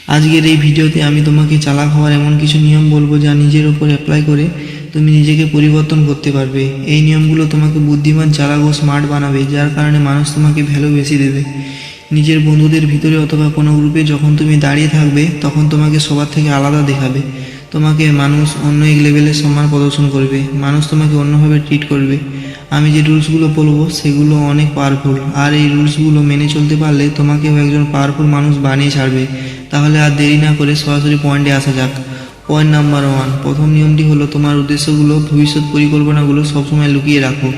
আজকের এই ভিডিওতে আমি তোমাকে চালাক হওয়ার এমন কিছু নিয়ম বলবো যা নিজের ওপর অ্যাপ্লাই করে তুমি নিজেকে পরিবর্তন করতে পারবে। এই নিয়মগুলো তোমাকে বুদ্ধিমান, চালাক ও স্মার্ট বানাবে, যার কারণে মানুষ তোমাকে ভ্যালু বেশি দেবে। নিজের বন্ধুদের ভিতরে অথবা কোনো গ্রুপে যখন তুমি দাঁড়িয়ে থাকবে তখন তোমাকে সবার থেকে আলাদা দেখাবে। তোমাকে মানুষ অন্য এক লেভেলের সম্মান প্রদর্শন করবে, মানুষ তোমাকে অন্যভাবে ট্রিট করবে। আমি যে রুলসগুলো বলবো সেগুলো অনেক পাওয়ারফুল, আর এই রুলসগুলো মেনে চলতে পারলে তোমাকেও একজন পাওয়ারফুল মানুষ বানিয়ে ছাড়বে। তাহলে আর দেরি না করে সরাসরি পয়েন্টে আসা যাক। পয়েন্ট নাম্বার 1, প্রথম নিয়মটি হলো তোমার উদ্দেশ্যগুলো, ভবিষ্যৎ পরিকল্পনাগুলো সবসময় লুকিয়ে রাখো।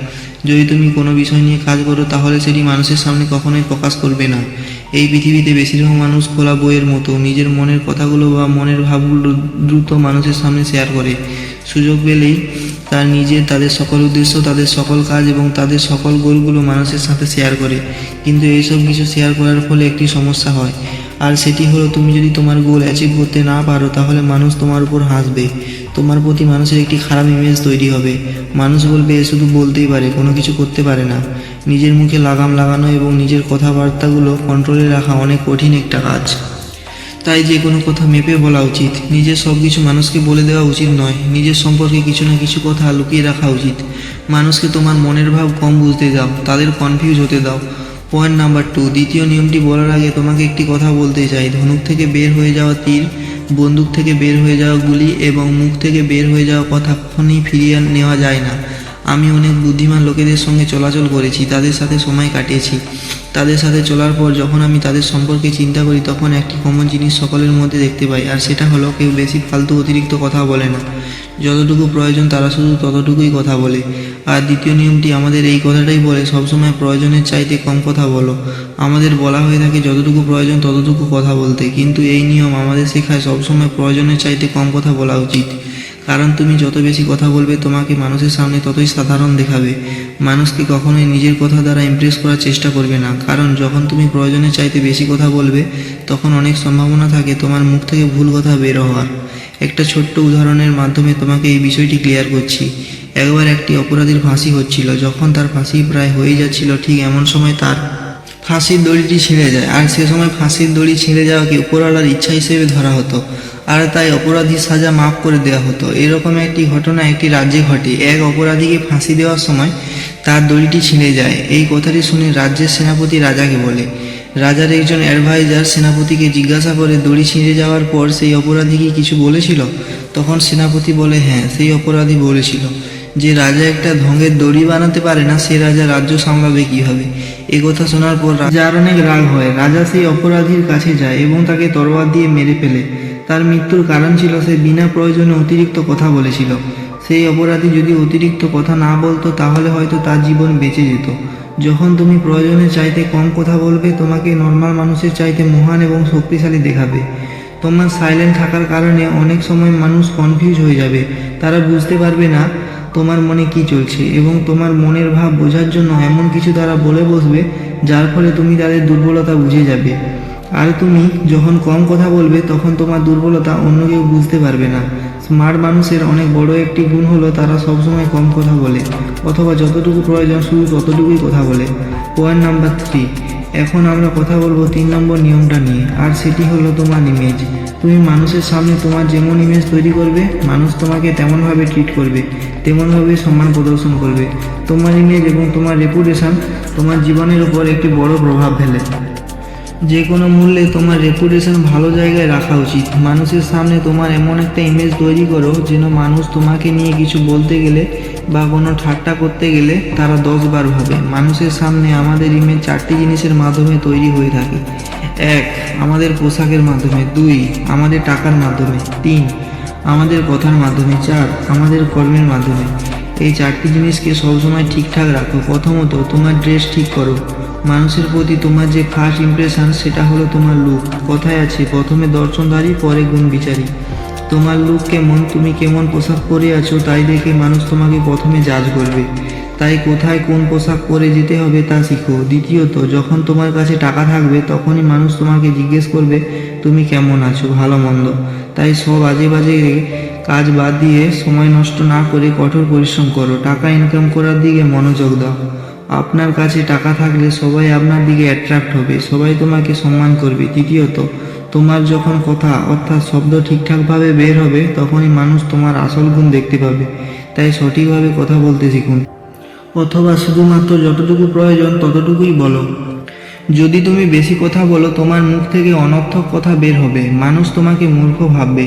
যদি তুমি কোনো বিষয় নিয়ে কাজ করো তাহলে সেটি মানুষের সামনে কখনোই প্রকাশ করবে না। এই পৃথিবীতে বেশিরভাগ মানুষ খোলা বইয়ের মতো নিজের মনের কথাগুলো বা মনের ভাবগুলো দ্রুত মানুষের সামনে শেয়ার করে। সুযোগ পেলেই তাদের সকল উদ্দেশ্য, তাদের সকল কাজ এবং তাদের সকল গোলগুলো মানুষের সাথে শেয়ার করে। কিন্তু এইসব কিছু শেয়ার করার ফলে একটি সমস্যা হয়, আর সেটি হলো তুমি যদি তোমার গোল অ্যাচিভ করতে না পারো তাহলে মানুষ তোমার উপর হাসবে। তোমার প্রতি মানুষের একটি খারাপ ইমেজ তৈরি হবে। মানুষ বলবে এ শুধু বলতেই পারে, কোনো কিছু করতে পারে না। নিজের মুখে লাগাম লাগানো এবং নিজের কথাবার্তাগুলো কন্ট্রোলে রাখা অনেক কঠিন একটা কাজ। তাই যে কোনো কথা মেপে বলা উচিত। নিজের সব কিছু মানুষকে বলে দেওয়া উচিত নয়। নিজের সম্পর্কে কিছু না কিছু কথা লুকিয়ে রাখা উচিত। মানুষকে তোমার মনের ভাব কম বুঝতে দাও, তাদের কনফিউজ হতে দাও। পয়েন্ট নাম্বার 2, দ্বিতীয় নিয়মটি বলার আগে তোমাকে একটি কথা বলতে চাই। ধনুক থেকে বের হয়ে যাওয়া তীর, বন্দুক থেকে বের হয়ে যাওয়া গুলি এবং মুখ থেকে বের হয়ে যাওয়া কথা কখনই ফিরিয়ে নেওয়া যায় না। আমি অনেক বুদ্ধিমান লোকেদের সঙ্গে চলাচল করেছি, তাদের সাথে সময় কাটিয়েছি। তাদের সাথে চলার পর যখন আমি তাদের সম্পর্কে চিন্তা করি তখন একটি কমন জিনিস সকলের মধ্যে দেখতে পাই, আর সেটা হলো কেউ বেশি ফালতু অতিরিক্ত কথা বলে না। যতটুকু প্রয়োজন তারা শুধু ততটুকুই কথা বলে। আর দ্বিতীয় নিয়মটি আমাদের এই কথাটাই বলে, সবসময় প্রয়োজনের চাইতে কম কথা বলো। আমাদের বলা হয়ে থাকে যতটুকু প্রয়োজন ততটুকু কথা বলতে, কিন্তু এই নিয়ম আমাদের শেখায় সবসময় প্রয়োজনের চাইতে কম কথা বলা উচিত। কারণ তুমি যত বেশি কথা বলবে তোমাকে মানুষের সামনে ততই সাধারণ দেখাবে। মানুষকে কখনোই নিজের কথা দ্বারা ইমপ্রেস করার চেষ্টা করবে না, কারণ যখন তুমি প্রয়োজনের চাইতে বেশি কথা বলবে তখন অনেক সম্ভাবনা থাকে তোমার মুখ থেকে ভুল কথা বের হওয়ার। একটা ছোট্ট উদাহরণের মাধ্যমে তোমাকে এই বিষয়টি ক্লিয়ার করছি। একবার একটি অপরাধীর ফাঁসি হচ্ছিল। যখন তার ফাঁসি প্রায় হয়ে যাচ্ছিল ঠিক এমন সময় তার ফাঁসির দড়িটি ছিঁড়ে যায়, আর সে সময় ফাঁসির দড়ি ছিঁড়ে যাওয়াকে উপরওয়ালার ইচ্ছা হিসেবে ধরা হতো, আর তাই অপরাধীর সাজা মাফ করে দেওয়া হতো। এরকম একটি ঘটনা একটি রাজ্যে ঘটে। এক অপরাধীকে ফাঁসি দেওয়ার সময় তার দড়িটি ছিঁড়ে যায়। এই কথাটি শুনে রাজ্যের সেনাপতি রাজাকে বলে। রাজার একজন অ্যাডভাইজার সেনাপতিকে জিজ্ঞাসা করে, দড়ি ছিঁড়ে যাওয়ার পর সেই অপরাধী কি কিছু বলেছিল? তখন সেনাপতি বলে, হ্যাঁ, সেই অপরাধী বলেছিল যে রাজা একটা ঢঙের দড়ি বানাতে পারে না, সে রাজা রাজ্য সামলাবে কীভাবে। এ কথা শোনার পর রাজার অনেক রাগ হয়। রাজা সেই অপরাধীর কাছে যায় এবং তাকে তরোয়ার দিয়ে মেরে ফেলে। তার মৃত্যুর কারণ ছিল সে বিনা প্রয়োজনে অতিরিক্ত কথা বলেছিল। সেই অপরাধী যদি অতিরিক্ত কথা না বলতো তাহলে হয়তো তার জীবন বেঁচে যেত। যখন তুমি প্রয়োজনের চাইতে কম কথা বলবে তোমাকে নর্মাল মানুষের চাইতে মহান এবং শক্তিশালী দেখাবে। তোমার সাইলেন্ট থাকার কারণে অনেক সময় মানুষ কনফিউজ হয়ে যাবে। তারা বুঝতে পারবে না তোমার মনে কি চলছে, এবং তোমার মনের ভাব বোঝার জন্য এমন কিছু তারা বলে বসবে যার ফলে তুমি তাদের দুর্বলতা বুঝে যাবে। আর তুমি যখন কম কথা বলবে তখন তোমার দুর্বলতা অন্য কেউ বুঝতে পারবে না। স্মার্ট মানুষের অনেক বড় একটি গুণ হলো তারা সবসময় কম কথা বলে, অথবা যতটুকু প্রয়োজন শুধু ততটুকুই কথা বলে। পয়েন্ট নাম্বার 3, এখন আমরা কথা বলবো 3 নম্বর নিয়মটা নিয়ে, আর সেটি হলো তোমার ইমেজ। তুমি মানুষের সামনে তোমার যেমন ইমেজ তৈরি করবে মানুষ তোমাকে তেমনভাবে ট্রিট করবে, তেমনভাবে সম্মান প্রদর্শন করবে। তোমার ইমেজ এবং তোমার রেপুটেশন তোমার জীবনের উপর একটি বড় প্রভাব ফেলে। যে কোনো মূল্যে তোমার রেপুটেশন ভালো জায়গায় রাখা উচিত। মানুষের সামনে তোমার এমন একটা ইমেজ তৈরি করো যেন মানুষ তোমাকে নিয়ে কিছু বলতে গেলে বা কোনো ঠাট্টা করতে গেলে তারা 10 বার ভাবে। মানুষের সামনে আমাদের ইমেজ 4টি জিনিসের মাধ্যমে তৈরি হয়ে থাকে। 1, আমাদের পোশাকের মাধ্যমে। 2, আমাদের টাকার মাধ্যমে। 3, আমাদের কথার মাধ্যমে। 4, আমাদের কর্মের মাধ্যমে। এই 4টি জিনিসকে সবসময় ঠিকঠাক রাখো। প্রথমত, তোমার ড্রেস ঠিক করো। মানুষের প্রতি তোমার যে ফার্স্ট ইমপ্রেশন সেটা হলো তোমার লুক। কথায় আছে, প্রথমে দর্শনধারী পরে গুণ বিচারী। তোমার লুক কেমন, তুমি কেমন পোশাক পরে আছো তাই দেখে মানুষ তোমাকে প্রথমে জাজ করবে। তাই কোথায় কোন পোশাক পরে যেতে হবে তা শিখো। দ্বিতীয়ত, যখন তোমার কাছে টাকা থাকবে তখনই মানুষ তোমাকে জিজ্ঞেস করবে তুমি কেমন আছো, ভালো মন্দ। তাই সব আজে বাজে কাজ বাদ দিয়ে সময় নষ্ট না করে কঠোর পরিশ্রম করো। টাকা ইনকাম করার দিকে মনোযোগ দাও। আপনার কাছে টাকা থাকলে সবাই আপনার দিকে অ্যাট্রাক্ট হবে, সবাই তোমাকে সম্মান করবে। তৃতীয়ত, তোমার যখন কথা অর্থাৎ শব্দ ঠিকঠাকভাবে বের হবে তখনই মানুষ তোমার আসল গুণ দেখতে পাবে। তাই সঠিকভাবে কথা বলতে শিখুন, অথবা শুধুমাত্র যতটুকু প্রয়োজন ততটুকুই বলো। যদি তুমি বেশি কথা বলো তোমার মুখ থেকে অনর্থক কথা বের হবে, মানুষ তোমাকে মূর্খ ভাববে,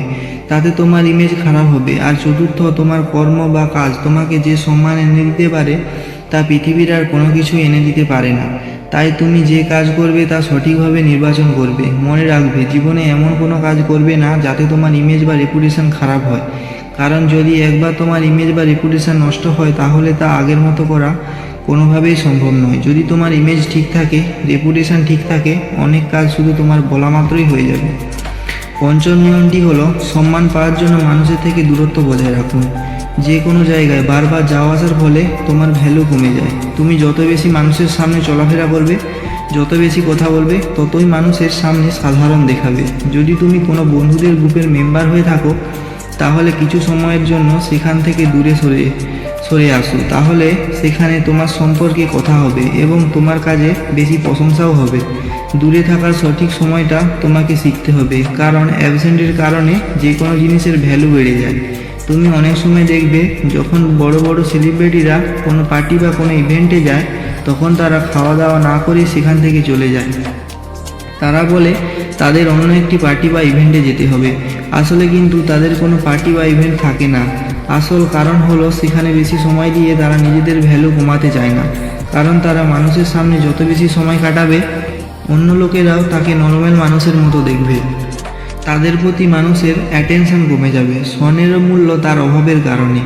তাতে তোমার ইমেজ খারাপ হবে। আর চতুর্থ, তোমার কর্ম বা কাজ তোমাকে যে সম্মান এনে দিতে পারে তা পৃথিবীর আর কোনো কিছু এনে দিতে পারে না। তাই তুমি যে কাজ করবে তা সঠিকভাবে নির্বাচন করবে। মনে রাখবে, জীবনে এমন কোনো কাজ করবে না যাতে তোমার ইমেজ বা রেপুটেশন খারাপ হয়, কারণ যদি একবার তোমার ইমেজ বা রেপুটেশন নষ্ট হয় তাহলে তা আগের মতো করা কোনোভাবেই সম্ভব নয়। যদি তোমার ইমেজ ঠিক থাকে, রেপুটেশন ঠিক থাকে, অনেক কাজ শুধু তোমার বলা মাত্রই হয়ে যাবে। পঞ্চম নিয়মটি হলো, সম্মান পাওয়ার জন্য মানুষের থেকে দূরত্ব বজায় রাখুন। যে কোনো জায়গায় বারবার যাওয়া আসার ফলে তোমার ভ্যালু কমে যায়। তুমি যত বেশি মানুষের সামনে চলাফেরা করবে, যত বেশি কথা বলবে, ততই মানুষের সামনে সাধারণ দেখাবে। যদি তুমি কোনো বন্ধুদের গ্রুপের মেম্বার হয়ে থাকো তাহলে কিছু সময়ের জন্য সেখান থেকে দূরে সরে আসো, তাহলে সেখানে তোমার সম্পর্কে কথা হবে এবং তোমার কাজে বেশি প্রশংসাও হবে। দূরে থাকার সঠিক সময়টা তোমাকে শিখতে হবে, কারণ অ্যাবসেন্টের কারণে যে কোনো জিনিসের ভ্যালু বেড়ে যায়। তুমি অনেক সময় দেখবে যখন বড় বড় সেলিব্রিটিরা কোনো পার্টি বা কোনো ইভেন্টে যায় তখন তারা খাওয়া দাওয়া না করে সেখান থেকে চলে যায়। তারা বলে তাদের অন্য একটি পার্টি বা ইভেন্টে যেতে হবে, আসলে কিন্তু তাদের কোনো পার্টি বা ইভেন্ট থাকে না। আসল কারণ হলো সেখানে বেশি সময় দিয়ে তারা নিজেদের ভ্যালু কমাতে চায় না, কারণ তারা মানুষের সামনে যত বেশি সময় কাটাবে অন্য লোকেরাও তাকে নর্মাল মানুষের মতো দেখবে, তাদের প্রতি মানুষের অ্যাটেনশন কমে যাবে। স্বর্ণেরও মূল্য তার অভাবের কারণে,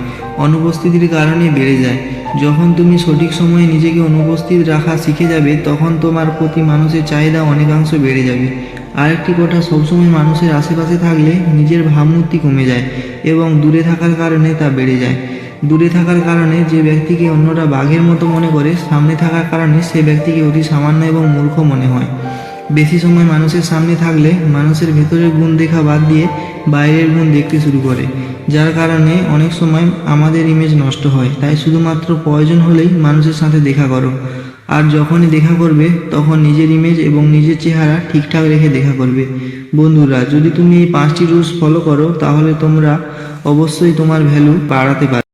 অনুপস্থিতির কারণে বেড়ে যায়। যখন তুমি সঠিক সময়ে নিজেকে অনুপস্থিত রাখা শিখে যাবে তখন তোমার প্রতি মানুষের চাহিদা অনেকাংশ বেড়ে যাবে। আরেকটি কথা, সবসময় মানুষের আশেপাশে থাকলে নিজের ভাবমূর্তি কমে যায় এবং দূরে থাকার কারণে তা বেড়ে যায়। দূরে থাকার কারণে যে ব্যক্তিকে অন্যরা বাঘের মতো মনে করে, সামনে থাকার কারণে সে ব্যক্তিকে অতি সামান্য এবং মূর্খ মনে হয়। বেশি সময় মানুষের সামনে থাকলে মানুষের ভেতরের গুণ দেখা বাদ দিয়ে বাইরের গুণ দেখতে শুরু করে, যার কারণে অনেক সময় আমাদের ইমেজ নষ্ট হয়। তাই শুধুমাত্র প্রয়োজন হলেই মানুষের সাথে দেখা করো, আর যখনই দেখা করবে তখন নিজের ইমেজ এবং নিজের চেহারা ঠিকঠাক রেখে দেখা করবে। বন্ধুরা, যদি তুমি এই 5টি রুলস ফলো করো তাহলে তোমরা অবশ্যই তোমার ভ্যালু বাড়াতে পারবে।